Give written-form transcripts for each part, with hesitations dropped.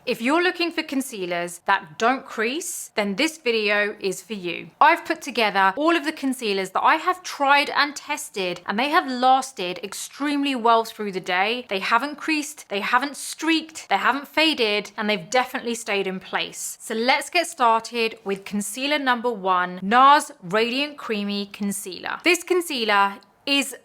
If you're looking for concealers that don't crease, then this video is for you. I've put together all of the concealers that I have tried and tested, and they have lasted extremely well through the day. They haven't creased, they haven't streaked, they haven't faded, and they've definitely stayed in place. So let's get started with concealer number 1, NARS Radiant Creamy Concealer. This concealer is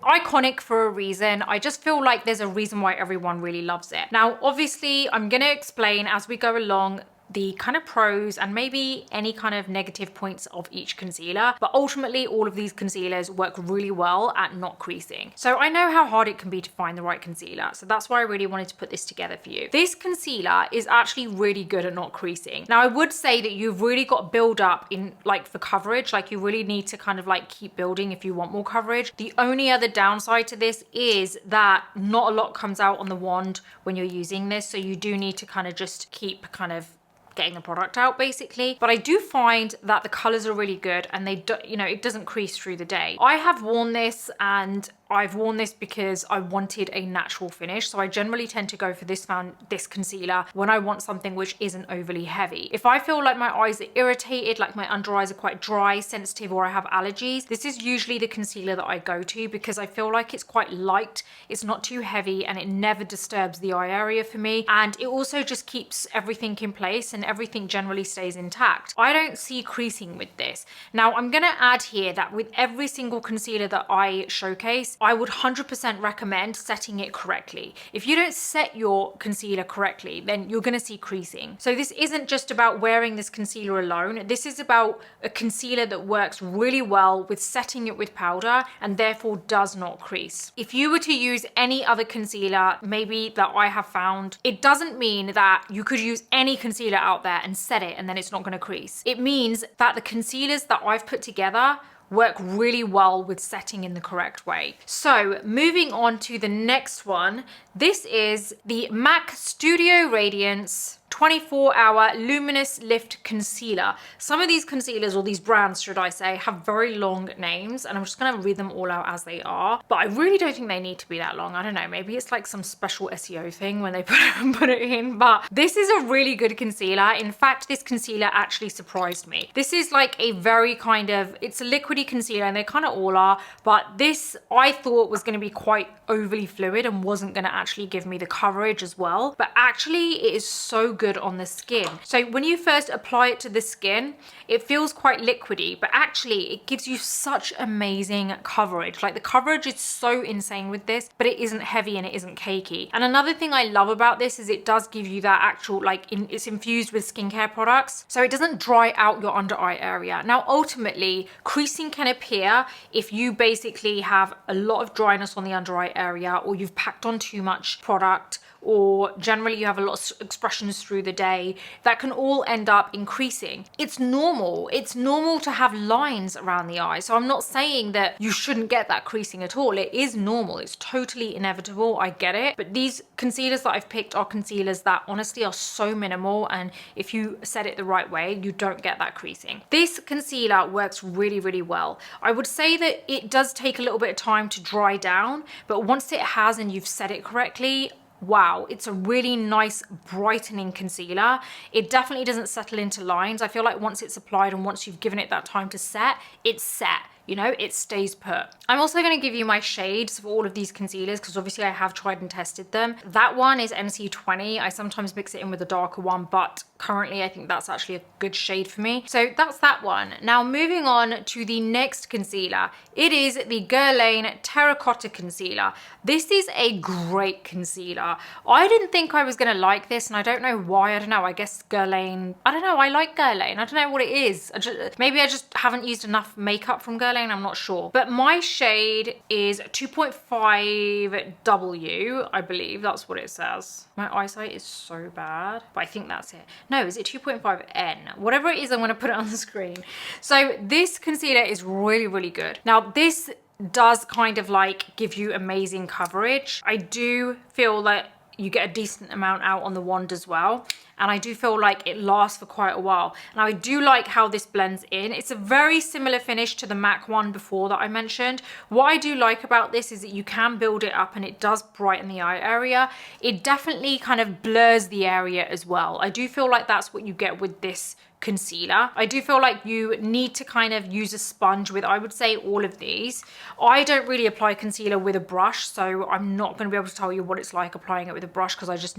iconic for a reason. I just feel like there's a reason why everyone really loves it. Now, obviously, I'm going to explain as we go along the kind of pros and maybe any kind of negative points of each concealer, but ultimately all of these concealers work really well at not creasing. So I know how hard it can be to find the right concealer, so that's why I really wanted to put this together for you. This concealer is actually really good at not creasing. Now, I would say that you've really got to build up in like for coverage, like you really need to kind of like keep building if you want more coverage. The only other downside to this is that not a lot comes out on the wand when you're using this, so you do need to kind of just keep kind of getting the product out basically. But I do find that the colors are really good and they do, you know, it doesn't crease through the day. I have worn this and I've worn this because I wanted a natural finish. So I generally tend to go for this concealer when I want something which isn't overly heavy. If I feel like my eyes are irritated, like my under eyes are quite dry, sensitive, or I have allergies, this is usually the concealer that I go to because I feel like it's quite light, it's not too heavy, and it never disturbs the eye area for me. And it also just keeps everything in place and everything generally stays intact. I don't see creasing with this. Now, I'm gonna add here that with every single concealer that I showcase, I would 100% recommend setting it correctly. If you don't set your concealer correctly, then you're gonna see creasing. So this isn't just about wearing this concealer alone. This is about a concealer that works really well with setting it with powder and therefore does not crease. If you were to use any other concealer, maybe that I have found, it doesn't mean that you could use any concealer out there and set it and then it's not gonna crease. It means that the concealers that I've put together work really well with setting in the correct way. So moving on to the next one, this is the MAC Studio Radiance 24-hour luminous lift concealer. Some of these concealers, or these brands should I say, have very long names, and I'm just gonna read them all out as they are, but I really don't think they need to be that long. I don't know, maybe it's like some special SEO thing when they put it in, but this is a really good concealer. In fact, this concealer actually surprised me. This is like a very kind of, it's a liquidy concealer, and they kind of all are, but this I thought was gonna be quite overly fluid and wasn't gonna actually give me the coverage as well, but actually it is so good on the skin. So when you first apply it to the skin, it feels quite liquidy, but actually it gives you such amazing coverage. Like the coverage is so insane with this, but it isn't heavy and it isn't cakey. And another thing I love about this is it does give you that actual, like it's infused with skincare products, so it doesn't dry out your under eye area. Now ultimately, creasing can appear if you basically have a lot of dryness on the under eye area, or you've packed on too much product, or generally you have a lot of expressions through the day. That can all end up increasing. It's normal. It's normal to have lines around the eye. So I'm not saying that you shouldn't get that creasing at all. It is normal. It's totally inevitable. I get it. But these concealers that I've picked are concealers that honestly are so minimal, and if you set it the right way, you don't get that creasing. This concealer works really, really well. I would say that it does take a little bit of time to dry down, but once it has and you've set it correctly, wow, it's a really nice brightening concealer. It definitely doesn't settle into lines. I feel like once it's applied and once you've given it that time to set, it's set. You know, it stays put. I'm also going to give you my shades for all of these concealers because obviously I have tried and tested them. That one is MC20. I sometimes mix it in with a darker one, but currently I think that's actually a good shade for me. So that's that one. Now moving on to the next concealer. It is the Guerlain Terracotta Concealer. This is a great concealer. I didn't think I was going to like this, and I don't know why. I don't know. I guess Guerlain, I don't know. I like Guerlain. I don't know what it is. Maybe I just haven't used enough makeup from Guerlain. I'm not sure, but my shade is 2.5W, I believe that's what it says. My eyesight is so bad, but I think that's it. No, is it 2.5N? Whatever it is, I'm going to put it on the screen. So this concealer is really, really good. Now this does kind of like give you amazing coverage. I do feel that you get a decent amount out on the wand as well. And I do feel like it lasts for quite a while. Now I do like how this blends in. It's a very similar finish to the MAC one before that I mentioned. What I do like about this is that you can build it up and it does brighten the eye area. It definitely kind of blurs the area as well. I do feel like that's what you get with this concealer. I do feel like you need to kind of use a sponge with, I would say, all of these. I don't really apply concealer with a brush, so I'm not going to be able to tell you what it's like applying it with a brush because I just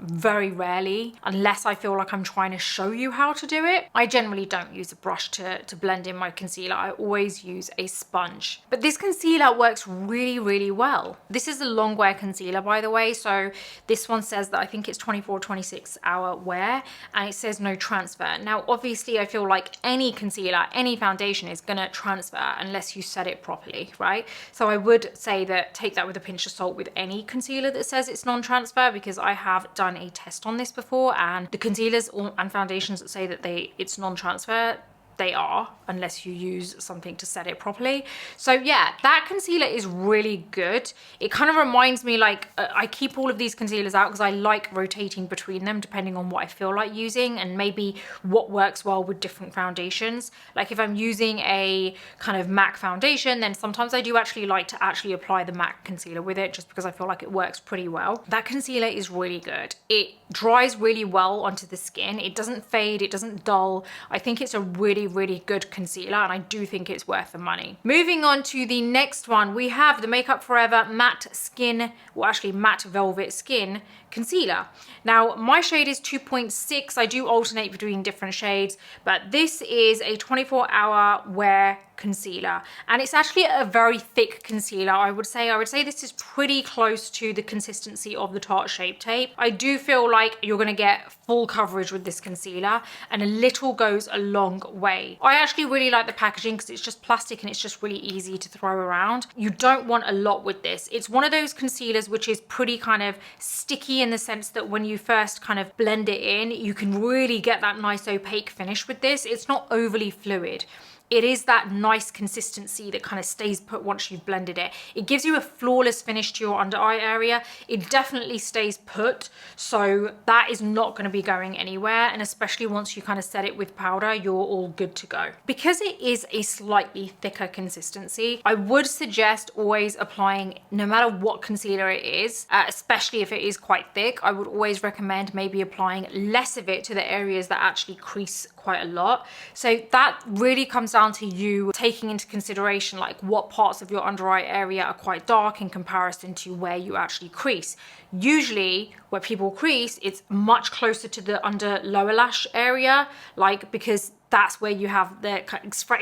very rarely, unless I feel like I'm trying to show you how to do it. I generally don't use a brush to blend in my concealer. I always use a sponge. But this concealer works really, really well. This is a long wear concealer, by the way. So this one says that I think it's 24, 26 hour wear, and it says no transfer. Now, obviously, I feel like any concealer, any foundation is gonna transfer unless you set it properly, right? So I would say that take that with a pinch of salt with any concealer that says it's non-transfer, because I have done a test on this before, and the concealers and foundations that say that it's non-transfer, they are, unless you use something to set it properly. So yeah, that concealer is really good. It kind of reminds me, like, I keep all of these concealers out because I like rotating between them depending on what I feel like using and maybe what works well with different foundations. Like if I'm using a kind of MAC foundation, then sometimes I do actually like to actually apply the MAC concealer with it just because I feel like it works pretty well. That concealer is really good. It dries really well onto the skin. It doesn't fade, it doesn't dull. I think it's a really good concealer, and I do think it's worth the money. Moving on to the next one, we have the Makeup Forever Matte Skin, well actually Matte Velvet Skin Concealer. Now my shade is 2.6. I do alternate between different shades, but this is a 24-hour wear concealer, and it's actually a very thick concealer. I would say this is pretty close to the consistency of the Tarte Shape Tape. I do feel like you're gonna get full coverage with this concealer, and a little goes a long way. I actually really like the packaging because it's just plastic and it's just really easy to throw around. You don't want a lot with this. It's one of those concealers which is pretty kind of sticky in the sense that when you first kind of blend it in, you can really get that nice opaque finish with this. It's not overly fluid. It is that nice consistency that kind of stays put once you've blended it. It gives you a flawless finish to your under eye area. It definitely stays put, so that is not going to be going anywhere, and especially once you kind of set it with powder, you're all good to go. Because it is a slightly thicker consistency, I would suggest always applying, no matter what concealer it is, especially if it is quite thick, I would always recommend maybe applying less of it to the areas that actually crease quite a lot. So that really comes down to you taking into consideration like what parts of your under eye area are quite dark in comparison to where you actually crease. Usually where people crease, it's much closer to the under lower lash area, like because that's where you have the,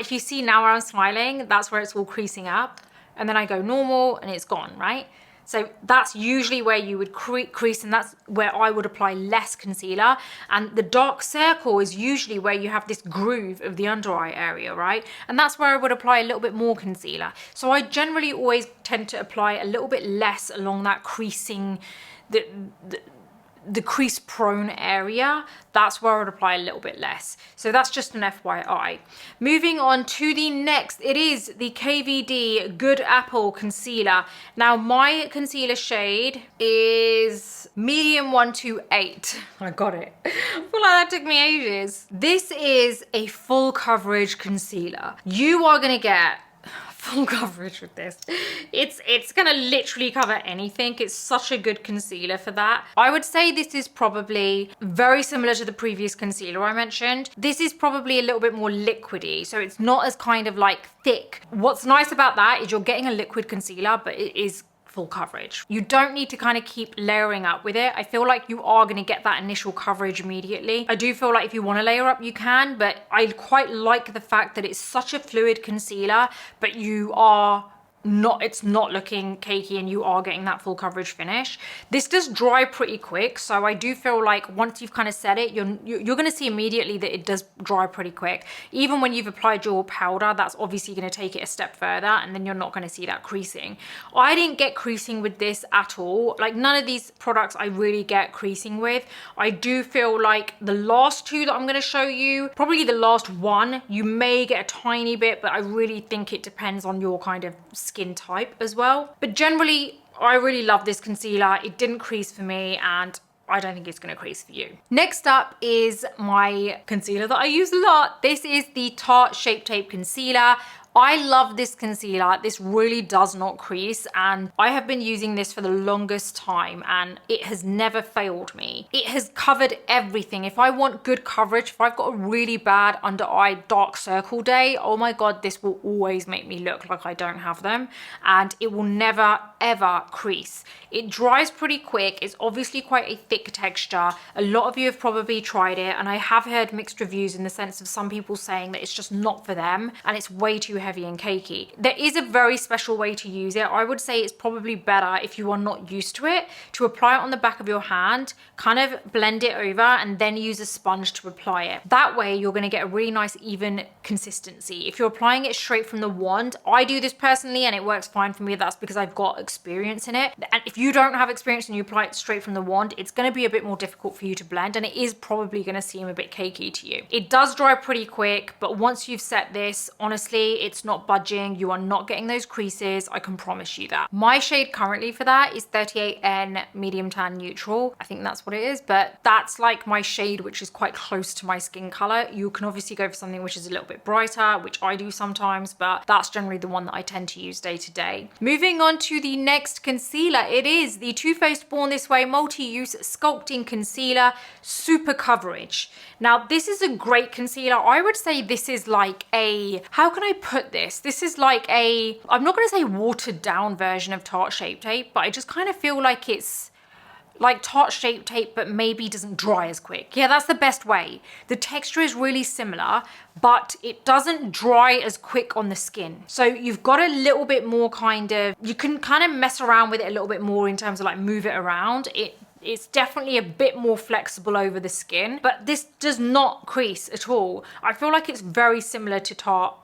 if you see now where I'm smiling, that's where it's all creasing up, and then I go normal and it's gone, right? So that's usually where you would crease, and that's where I would apply less concealer. And the dark circle is usually where you have this groove of the under eye area, right? And that's where I would apply a little bit more concealer. So I generally always tend to apply a little bit less along that creasing, the crease prone area. That's where I would apply a little bit less. So that's just an FYI. Moving on to the next, it is the KVD Good Apple Concealer. Now my concealer shade is medium 128. I got it. I feel like that took me ages. This is a full coverage concealer. You are gonna get full coverage with this. It's gonna literally cover anything. It's such a good concealer for that. I would say this is probably very similar to the previous concealer I mentioned. This is probably a little bit more liquidy, so it's not as kind of like thick. What's nice about that is you're getting a liquid concealer, but it is full coverage. You don't need to kind of keep layering up with it. I feel like you are going to get that initial coverage immediately. I do feel like if you want to layer up, you can, but I quite like the fact that it's such a fluid concealer, but you are not, it's not looking cakey and you are getting that full coverage finish. This does dry pretty quick, so I do feel like once you've kind of set it, you're going to see immediately that it does dry pretty quick. Even when you've applied your powder, that's obviously going to take it a step further, and then you're not going to see that creasing. I didn't get creasing with this at all. Like none of these products I really get creasing with. I do feel like the last two that I'm going to show you, probably the last one, you may get a tiny bit, but I really think it depends on your kind of skin type as well. But generally, I really love this concealer. It didn't crease for me, and I don't think it's going to crease for you. Next up is my concealer that I use a lot. This is the Tarte Shape Tape Concealer. I love this concealer. This really does not crease, and I have been using this for the longest time and it has never failed me. It has covered everything. If I want good coverage, if I've got a really bad under eye dark circle day, oh my God, this will always make me look like I don't have them, and it will never ever crease. It dries pretty quick. It's obviously quite a thick texture. A lot of you have probably tried it, and I have heard mixed reviews in the sense of some people saying that it's just not for them and it's way too heavy and cakey. There is a very special way to use it. I would say it's probably better, if you are not used to it, to apply it on the back of your hand, kind of blend it over, and then use a sponge to apply it. That way you're going to get a really nice even consistency. If you're applying it straight from the wand, I do this personally and it works fine for me. That's because I've got experience in it. And if you don't have experience and you apply it straight from the wand, it's going to be a bit more difficult for you to blend, and it is probably going to seem a bit cakey to you. It does dry pretty quick, but once you've set this, honestly, it's not budging. You are not getting those creases. I can promise you that. My shade currently for that is 38N Medium Tan Neutral. I think that's what it is, but that's like my shade, which is quite close to my skin color. You can obviously go for something which is a little bit brighter, which I do sometimes, but that's generally the one that I tend to use day to day. Moving on to the next concealer, it is the Too Faced Born This Way Multi-Use Sculpting Concealer Super Coverage. Now, this is a great concealer. I would say this is like a, how can I put this? This is like a, I'm not going to say watered down version of Tarte Shape Tape, but I just kind of feel like it's like Tarte Shape Tape, but maybe doesn't dry as quick. Yeah, that's the best way. The texture is really similar, but it doesn't dry as quick on the skin. So you've got a little bit more kind of, you can kind of mess around with it a little bit more in terms of like move it around. It's definitely a bit more flexible over the skin, but this does not crease at all. I feel like it's very similar to Tarte,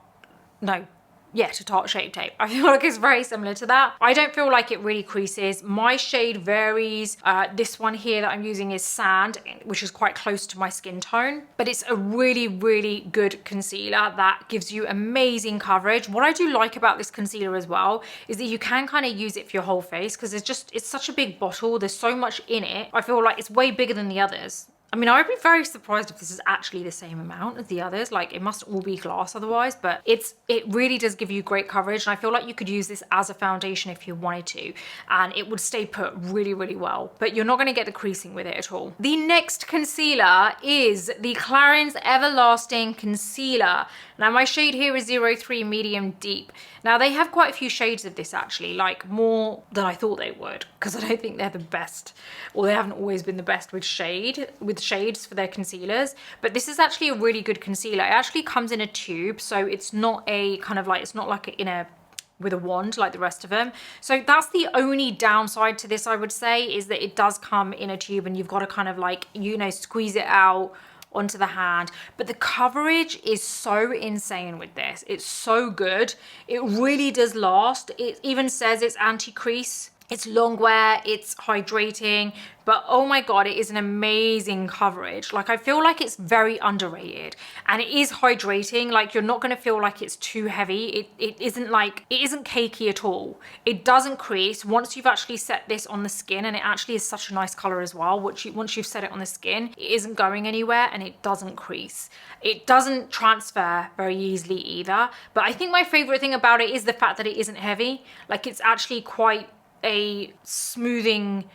no, yeah, to Tarte Shape Tape. I feel like it's very similar to that. I don't feel like it really creases. My shade varies. This one here that I'm using is Sand, which is quite close to my skin tone, but it's a really, really good concealer that gives you amazing coverage. What I do like about this concealer as well is that you can kind of use it for your whole face, because it's such a big bottle. There's so much in it. I feel like it's way bigger than the others. I mean, I would be very surprised if this is actually the same amount as the others. Like, it must all be glass otherwise, but it really does give you great coverage. And I feel like you could use this as a foundation if you wanted to, and it would stay put really, really well. But you're not going to get the creasing with it at all. The next concealer is the Clarins Everlasting Concealer. Now, my shade here is 03 Medium Deep. Now, they have quite a few shades of this actually, like more than I thought they would, because I don't think they're the best, or they haven't always been the best with shades for their concealers. But this is actually a really good concealer. It actually comes in a tube, so it's not a kind of like, it's not like with a wand like the rest of them. So that's the only downside to this, I would say, is that it does come in a tube and you've got to kind of like, you know, squeeze it out onto the hand. But the coverage is so insane with this. It's so good. It really does last. It even says it's anti-crease. It's long wear, it's hydrating, but oh my God, it is an amazing coverage. Like, I feel like it's very underrated, and it is hydrating. Like, you're not gonna feel like it's too heavy. It isn't cakey at all. It doesn't crease once you've actually set this on the skin, and it actually is such a nice color as well. Once you've set it on the skin, it isn't going anywhere and it doesn't crease. It doesn't transfer very easily either, but I think my favorite thing about it is the fact that it isn't heavy. Like, it's actually quite a smoothing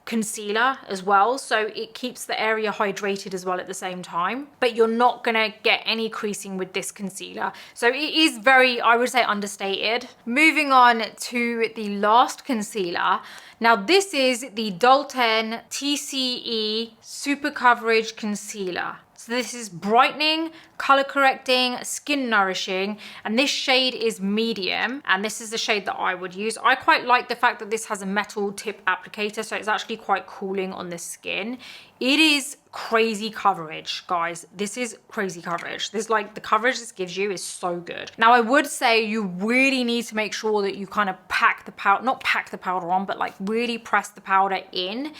concealer as well, so it keeps the area hydrated as well at the same time, but you're not gonna get any creasing with this concealer. So it is very, I would say, understated. Moving on to the last concealer. Now, this is the Dolten TCE Super Coverage Concealer. So this is brightening, color correcting, skin nourishing, and this shade is medium, and this is the shade that I would use. I quite like the fact that this has a metal tip applicator, so it's actually quite cooling on the skin. It is crazy coverage, guys. This is crazy coverage. This, like, the coverage this gives you is so good. Now, I would say you really need to make sure that you kind of pack the powder, not pack the powder on, but like really press the powder in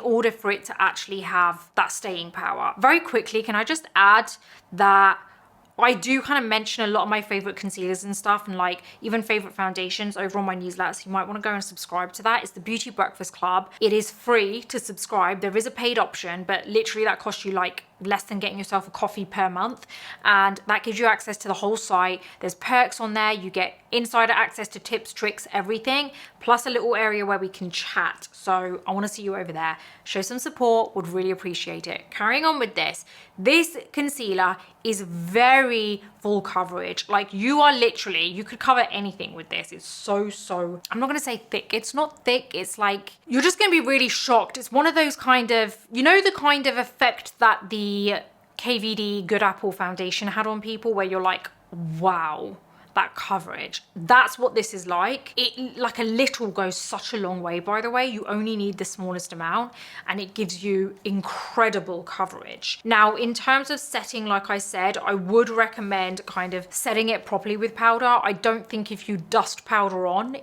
order for it to actually have that staying power. Very quickly, can I just add that I do kind of mention a lot of my favorite concealers and stuff, and like even favorite foundations over on my newsletter, so you might want to go and subscribe to that. It's the Beauty Breakfast Club. It is free to subscribe. There is a paid option, but literally that costs you like less than getting yourself a coffee per month, and that gives you access to the whole site. There's perks on there. You get insider access to tips, tricks, everything, plus a little area where we can chat. So I want to see you over there. Show some support, would really appreciate it. Carrying on with this concealer is very full coverage. Like you are literally, you could cover anything with this. It's so, I'm not gonna say thick. It's not thick. It's like, you're just gonna be really shocked. It's one of those kind of, you know, the kind of effect that the KVD Good Apple foundation had on people, where you're like, wow, that coverage. That's what this is like. It, like a little goes such a long way, by the way. You only need the smallest amount and it gives you incredible coverage. Now, in terms of setting, like I said, I would recommend kind of setting it properly with powder. I don't think if you dust powder on,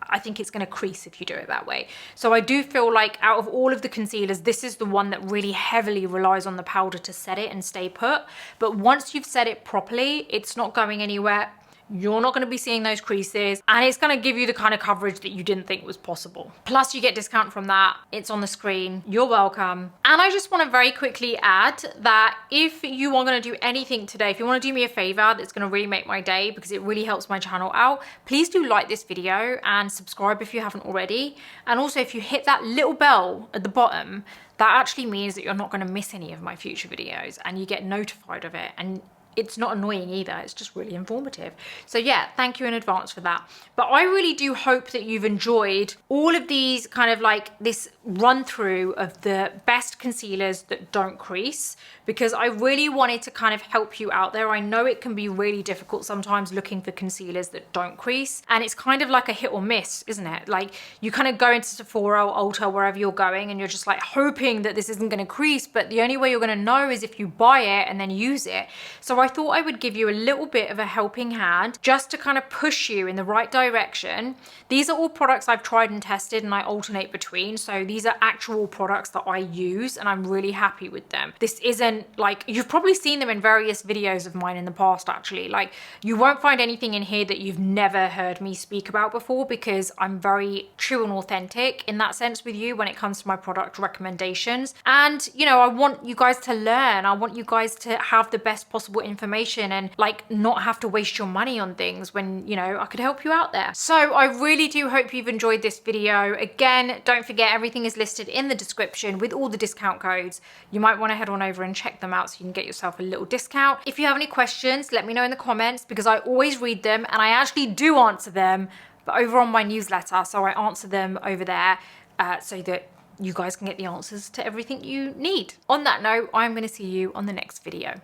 I think it's gonna crease if you do it that way. So I do feel like out of all of the concealers, this is the one that really heavily relies on the powder to set it and stay put. But once you've set it properly, it's not going anywhere. You're not going to be seeing those creases, and it's going to give you the kind of coverage that you didn't think was possible. Plus you get discount from that. It's on the screen. You're welcome. And I just want to very quickly add that if you are going to do anything today, if you want to do me a favor that's going to really make my day, because it really helps my channel out, please do like this video and subscribe if you haven't already. And also, if you hit that little bell at the bottom, that actually means that you're not going to miss any of my future videos and you get notified of it. And it's not annoying either, it's just really informative. So yeah, thank you in advance for that. But I really do hope that you've enjoyed all of these kind of like this run through of the best concealers that don't crease, because I really wanted to kind of help you out there. I know it can be really difficult sometimes looking for concealers that don't crease, and it's kind of like a hit or miss, isn't it? Like you kind of go into Sephora or Ulta, wherever you're going, and you're just like hoping that this isn't gonna crease, but the only way you're gonna know is if you buy it and then use it. So I thought I would give you a little bit of a helping hand just to kind of push you in the right direction. These are all products I've tried and tested and I alternate between. So these are actual products that I use and I'm really happy with them. This isn't like, you've probably seen them in various videos of mine in the past actually. Like you won't find anything in here that you've never heard me speak about before, because I'm very true and authentic in that sense with you when it comes to my product recommendations. And you know, I want you guys to learn. I want you guys to have the best possible information and like not have to waste your money on things when, you know, I could help you out there. So I really do hope you've enjoyed this video. Again, don't forget everything is listed in the description with all the discount codes. You might want to head on over and check them out so you can get yourself a little discount. If you have any questions, let me know in the comments, because I always read them and I actually do answer them, but over on my newsletter. So I answer them over there so that you guys can get the answers to everything you need. On that note, I'm going to see you on the next video.